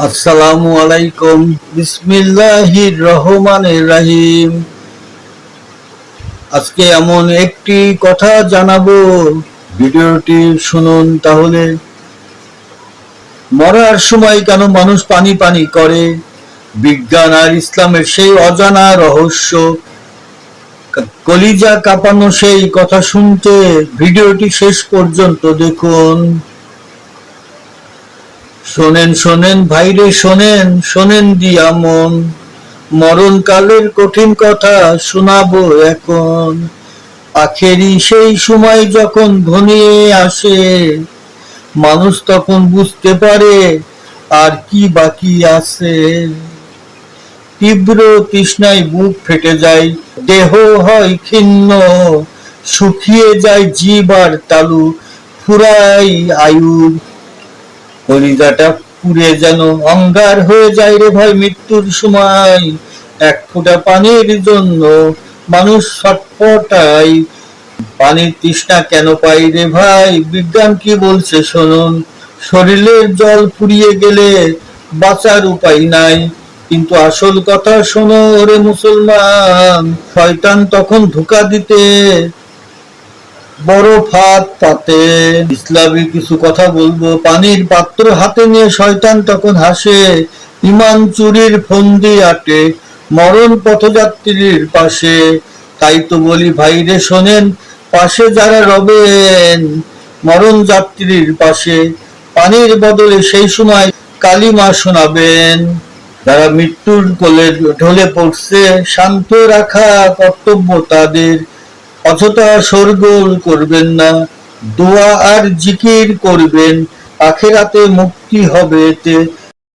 আসসালামু আলাইকুম। বিসমিল্লাহির রহমানির রহিম। আজকে এমন একটি কথা জানাবো, ভিডিওটি শুনুন তাহলে। মরার সময় কেন মানুষ পানি পানি করে? বিজ্ঞান আর ইসলামের সেই অজানা রহস্য, কলিজা কাঁপানো সেই কথা শুনতে ভিডিওটি শেষ পর্যন্ত দেখুন। শোনেন শোনেন ভাইরে শোনেন, শোনেন দিয়া মন, মরণকালের কঠিন কথা শোনাবো এখন। আখেরি সেই সময় যখন ঘনিয়ে আসে, মানুষ তখন বুঝতে পারে আর কি বাকি আছে। তীব্র তৃষ্ণায় বুক ফেটে যায়, দেহ হয় খিন্ন, শুকিয়ে যায় জিভ আর তালু, ফুরাই আয়ুর। কলিজাটা পুড়ে যেন অঙ্গার হয়ে যায় রে ভাই মৃত্যুর সময়। এক ফোঁটা পানির জন্য মানুষ ছটফটায়। পানির তৃষ্ণা কেন পাই রে ভাই? বিজ্ঞান কি বলছে শুনুন। শরীরের জল ফুরিয়ে গেলে বাঁচার উপায় নাই, কিন্তু আসল কথা শোনো ওরে মুসলমান। শয়তান তখন ধোঁকা দিতে বড় ফাঁদ পাতে। ইসলামী কিছু কথা বলবো। পানির পাত্র হাতে নিয়ে শয়তান তখন হাসে, ইমান চুরির ফন্দি আটে মরণ পথযাত্রীর পাশে। তাই তো বলি ভাইরে শোনেন, পাশে যারা রবেন মরণ যাত্রীর পাশে, পানির বদলে সেই সময় কালিমা শোনাবেন। যারা মৃত্যুর কোলে ঢলে পড়ছে, শান্ত রাখা কর্তব্য তাদের। অযথা শোরগোল করবেন না, দোয়া আর জিকির করবেন, আখেরাতে মুক্তি হবে এতে।